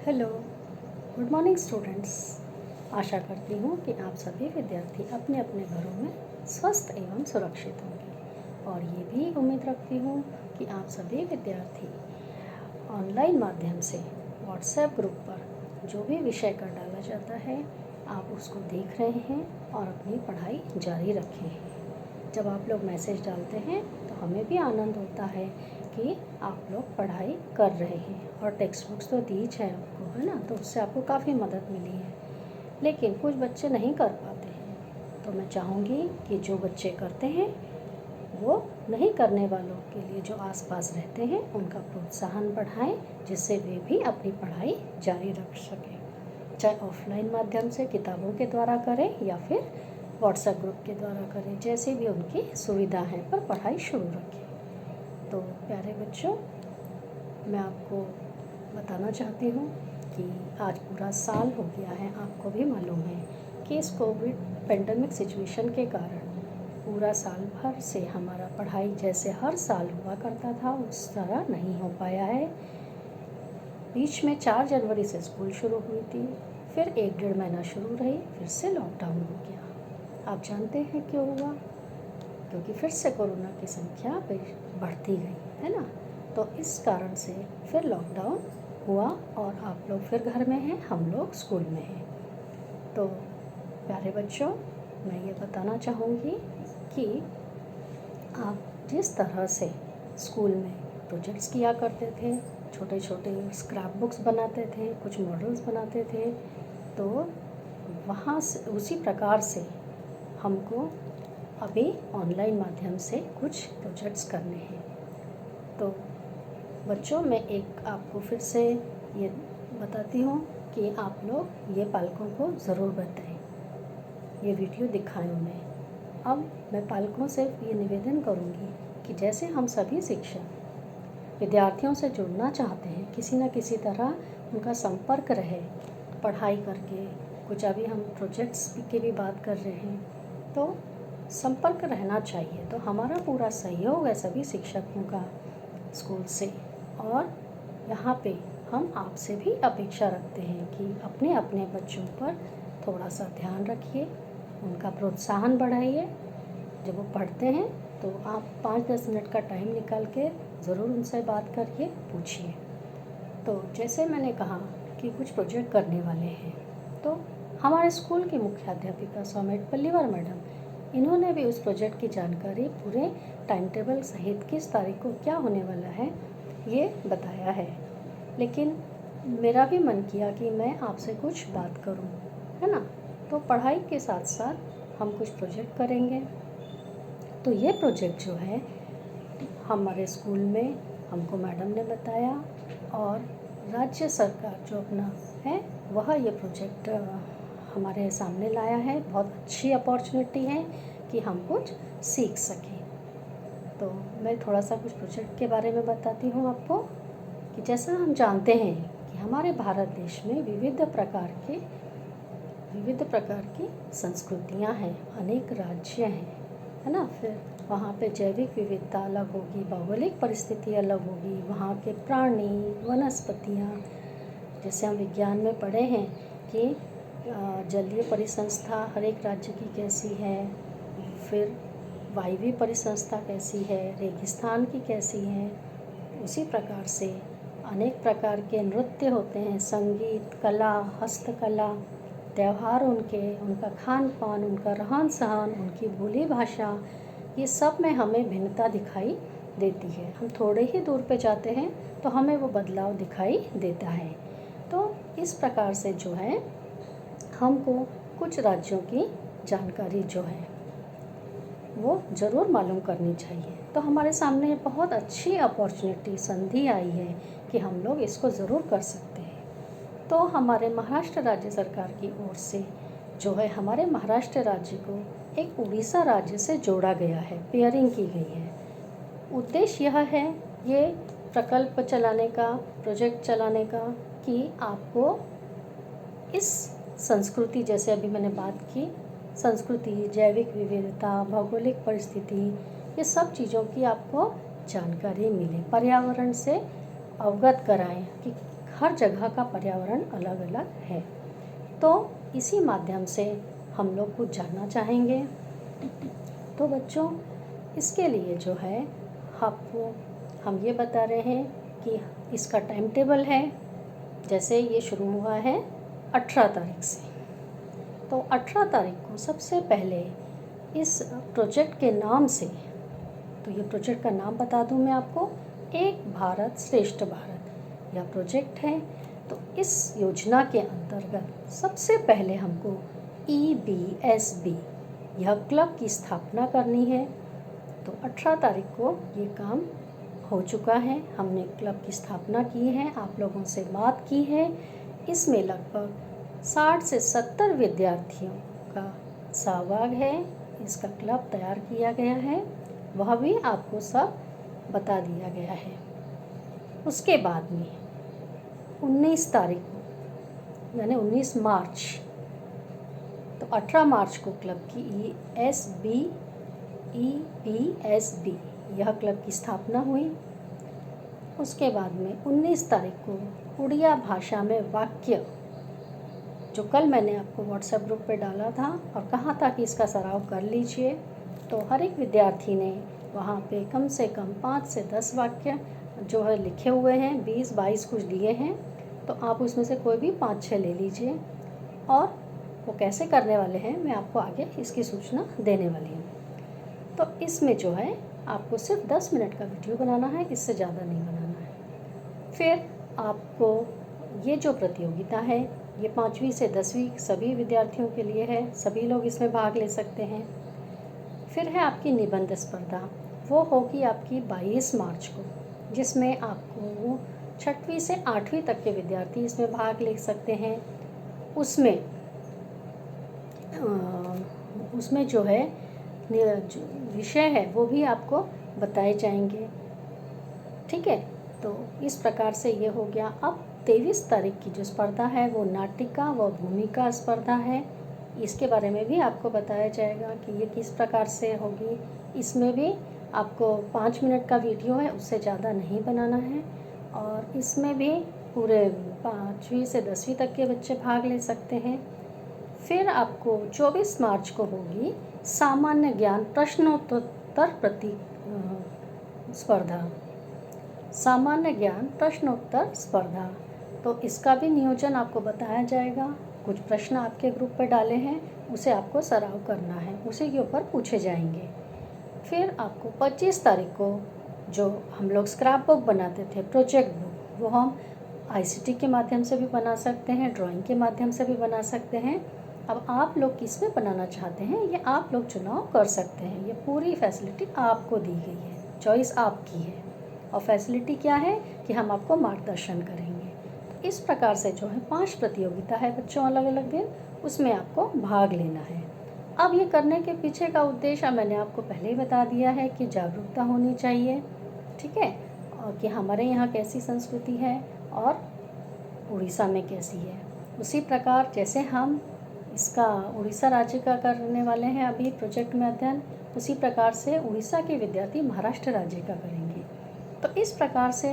Hello, good morning students. आशा करती हूँ कि आप सभी विद्यार्थी अपने अपने घरों में स्वस्थ एवं सुरक्षित होंगे और ये भी उम्मीद रखती हूँ कि आप सभी विद्यार्थी ऑनलाइन माध्यम से व्हाट्सएप ग्रुप पर जो भी विषय का डाला जाता है आप उसको देख रहे हैं और अपनी पढ़ाई जारी रखे हैं। जब आप लोग मैसेज डालते हैं तो हमें भी आनंद होता है कि आप लोग पढ़ाई कर रहे हैं और टेक्स्ट बुक्स तो दीज है आपको, है ना, तो उससे आपको काफ़ी मदद मिली है। लेकिन कुछ बच्चे नहीं कर पाते हैं, तो मैं चाहूँगी कि जो बच्चे करते हैं वो नहीं करने वालों के लिए जो आसपास रहते हैं उनका प्रोत्साहन बढ़ाएं, जिससे वे भी अपनी पढ़ाई जारी रख सकें, चाहे ऑफलाइन माध्यम से किताबों के द्वारा करें या फिर व्हाट्सएप ग्रुप के द्वारा करें, जैसे भी उनकी सुविधा है पर पढ़ाई शुरू रखें। तो प्यारे बच्चों, मैं आपको बताना चाहती हूँ कि आज पूरा साल हो गया है। आपको भी मालूम है कि इस कोविड पेंडेमिक सिचुएशन के कारण पूरा साल भर से हमारा पढ़ाई जैसे हर साल हुआ करता था उस तरह नहीं हो पाया है। बीच में 4 जनवरी से स्कूल शुरू हुई थी, फिर 1-1.5 महीना शुरू रही, फिर से लॉकडाउन हो गया। आप जानते हैं क्यों हुआ? क्योंकि फिर से कोरोना की संख्या बढ़ती गई, है ना। तो इस कारण से फिर लॉकडाउन हुआ और आप लोग फिर घर में हैं, हम लोग स्कूल में हैं। तो प्यारे बच्चों, मैं ये बताना चाहूँगी कि आप जिस तरह से स्कूल में प्रोजेक्ट्स किया करते थे, छोटे छोटे स्क्रैप बुक्स बनाते थे, कुछ मॉडल्स बनाते थे, तो वहाँ से उसी प्रकार से हमको अभी ऑनलाइन माध्यम से कुछ प्रोजेक्ट्स करने हैं। तो बच्चों, मैं एक आपको फिर से ये बताती हूँ कि आप लोग ये पालकों को ज़रूर बताएं, ये वीडियो दिखाएं उन्हें। अब मैं पालकों से ये निवेदन करूँगी कि जैसे हम सभी शिक्षक विद्यार्थियों से जुड़ना चाहते हैं, किसी न किसी तरह उनका संपर्क रहे पढ़ाई करके, कुछ अभी हम प्रोजेक्ट्स की भी बात कर रहे हैं, तो संपर्क रहना चाहिए। तो हमारा पूरा सहयोग है सभी शिक्षकों का स्कूल से, और यहाँ पे हम आपसे भी अपेक्षा रखते हैं कि अपने अपने बच्चों पर थोड़ा सा ध्यान रखिए, उनका प्रोत्साहन बढ़ाइए। जब वो पढ़ते हैं तो आप 5-10 मिनट का टाइम निकाल के ज़रूर उनसे बात करिए, पूछिए। तो जैसे मैंने कहा कि कुछ प्रोजेक्ट करने वाले हैं, तो हमारे स्कूल की मुख्याध्यापिका सौम्या पल्लीवाल मैडम, इन्होंने भी उस प्रोजेक्ट की जानकारी पूरे टाइम टेबल सहित किस तारीख को क्या होने वाला है ये बताया है। लेकिन मेरा भी मन किया कि मैं आपसे कुछ बात करूं, है ना। तो पढ़ाई के साथ साथ हम कुछ प्रोजेक्ट करेंगे। तो ये प्रोजेक्ट जो है हमारे स्कूल में हमको मैडम ने बताया, और राज्य सरकार जो अपना है वह ये प्रोजेक्ट हमारे सामने लाया है। बहुत अच्छी अपॉर्चुनिटी है कि हम कुछ सीख सकें। तो मैं थोड़ा सा कुछ प्रोजेक्ट के बारे में बताती हूँ आपको कि जैसा हम जानते हैं कि हमारे भारत देश में विविध प्रकार की संस्कृतियाँ हैं, अनेक राज्य हैं, है ना। फिर वहाँ पे जैविक विविधता अलग होगी, भौगोलिक परिस्थिति अलग होगी, वहाँ के प्राणी, वनस्पतियाँ, जैसे हम विज्ञान में पढ़े हैं कि जलीय परिसंस्था हर एक राज्य की कैसी है, फिर वायवीय परिसंस्था कैसी है, रेगिस्तान की कैसी है। उसी प्रकार से अनेक प्रकार के नृत्य होते हैं, संगीत, कला, हस्तकला, त्यौहार उनका खान पान, उनका रहन सहन, उनकी बोली भाषा, ये सब में हमें भिन्नता दिखाई देती है। हम थोड़े ही दूर पे जाते हैं तो हमें वो बदलाव दिखाई देता है। तो इस प्रकार से जो है हमको कुछ राज्यों की जानकारी जो है वो ज़रूर मालूम करनी चाहिए। तो हमारे सामने बहुत अच्छी अपॉर्चुनिटी, संधि आई है कि हम लोग इसको ज़रूर कर सकते हैं। तो हमारे महाराष्ट्र राज्य सरकार की ओर से जो है हमारे महाराष्ट्र राज्य को एक उड़ीसा राज्य से जोड़ा गया है, पेयरिंग की गई है। उद्देश्य यह है ये प्रकल्प चलाने का, प्रोजेक्ट चलाने का, कि आपको इस संस्कृति, जैसे अभी मैंने बात की, संस्कृति, जैविक विविधता, भौगोलिक परिस्थिति, ये सब चीज़ों की आपको जानकारी मिले, पर्यावरण से अवगत कराएं कि हर जगह का पर्यावरण अलग अलग है। तो इसी माध्यम से हम लोग कुछ जानना चाहेंगे। तो बच्चों, इसके लिए जो है आपको हम ये बता रहे हैं कि इसका टाइम टेबल है। जैसे ये शुरू हुआ है 18 तारीख से, तो 18 तारीख को सबसे पहले इस प्रोजेक्ट के नाम से, तो ये प्रोजेक्ट का नाम बता दूं मैं आपको, एक भारत श्रेष्ठ भारत यह प्रोजेक्ट है। तो इस योजना के अंतर्गत सबसे पहले हमको EBSB यह क्लब की स्थापना करनी है। तो 18 तारीख को ये काम हो चुका है, हमने क्लब की स्थापना की है, आप लोगों से बात की है। इसमें लगभग 60 से 70 विद्यार्थियों का सहभाग है, इसका क्लब तैयार किया गया है, वह भी आपको सब बता दिया गया है। उसके बाद में 19 तारीख को यानी 19 मार्च, तो 18 मार्च को क्लब की EBSB यह क्लब की स्थापना हुई। उसके बाद में 19 तारीख को उड़िया भाषा में वाक्य, जो कल मैंने आपको व्हाट्सएप ग्रुप पे डाला था और कहा था कि इसका सराव कर लीजिए, तो हर एक विद्यार्थी ने वहाँ पे कम से कम 5 से 10 वाक्य जो है लिखे हुए हैं, 20-22 कुछ दिए हैं, तो आप उसमें से कोई भी 5-6 ले लीजिए। और वो कैसे करने वाले हैं मैं आपको आगे इसकी सूचना देने वाली हूँ। तो इसमें जो है आपको सिर्फ 10 मिनट का वीडियो बनाना है, इससे ज़्यादा नहीं बनाना है। फिर आपको ये जो प्रतियोगिता है ये 5वीं से 10वीं सभी विद्यार्थियों के लिए है, सभी लोग इसमें भाग ले सकते हैं। फिर है आपकी निबंध स्पर्धा, वो होगी आपकी 22 मार्च को, जिसमें आपको 6वीं से 8वीं तक के विद्यार्थी इसमें भाग ले सकते हैं। उसमें जो है विषय है वो भी आपको बताए जाएंगे, ठीक है। तो इस प्रकार से ये हो गया। अब 23 तारीख की जो स्पर्धा है वो नाटिका व भूमिका स्पर्धा है, इसके बारे में भी आपको बताया जाएगा कि ये किस प्रकार से होगी। इसमें भी आपको 5 मिनट का वीडियो है, उससे ज़्यादा नहीं बनाना है। और इसमें भी पूरे 5वीं से 10वीं तक के बच्चे भाग ले सकते हैं। फिर आपको 24 मार्च को होगी सामान्य ज्ञान प्रश्नोत्तर स्पर्धा, सामान्य ज्ञान प्रश्नोत्तर स्पर्धा। तो इसका भी नियोजन आपको बताया जाएगा। कुछ प्रश्न आपके ग्रुप पे डाले हैं, उसे आपको सराव करना है, उसी के ऊपर पूछे जाएंगे। फिर आपको 25 तारीख को जो हम लोग स्क्रैप बुक बनाते थे, प्रोजेक्ट बुक, वो हम ICT के माध्यम से भी बना सकते हैं, ड्राइंग के माध्यम से भी बना सकते हैं। अब आप लोग किस में बनाना चाहते हैं ये आप लोग चुनाव कर सकते हैं। ये पूरी फैसिलिटी आपको दी गई है, चॉइस आपकी है। और फैसिलिटी क्या है कि हम आपको मार्गदर्शन करेंगे। तो इस प्रकार से जो है 5 प्रतियोगिता है बच्चों, अलग अलग दिन, उसमें आपको भाग लेना है। अब ये करने के पीछे का उद्देश्य मैंने आपको पहले ही बता दिया है कि जागरूकता होनी चाहिए, ठीक है, और कि हमारे यहाँ कैसी संस्कृति है और उड़ीसा में कैसी है। उसी प्रकार जैसे हम इसका उड़ीसा राज्य का करने वाले हैं अभी प्रोजेक्ट में अध्ययन, उसी प्रकार से उड़ीसा के विद्यार्थी महाराष्ट्र राज्य का करेंगे। तो इस प्रकार से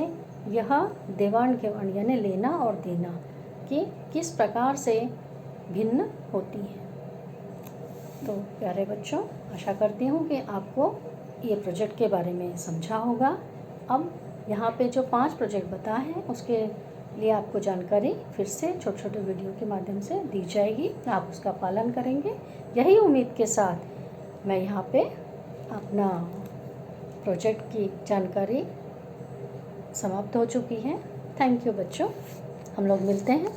यह देवान घेवान यानी लेना और देना कि किस प्रकार से भिन्न होती है। तो प्यारे बच्चों, आशा करती हूँ कि आपको ये प्रोजेक्ट के बारे में समझा होगा। अब यहाँ पे जो 5 प्रोजेक्ट बताए हैं उसके लिए आपको जानकारी फिर से छोटे छोटे वीडियो के माध्यम से दी जाएगी, आप उसका पालन करेंगे। यही उम्मीद के साथ मैं यहाँ पे अपना प्रोजेक्ट की जानकारी समाप्त हो चुकी है। थैंक यू बच्चों, हम लोग मिलते हैं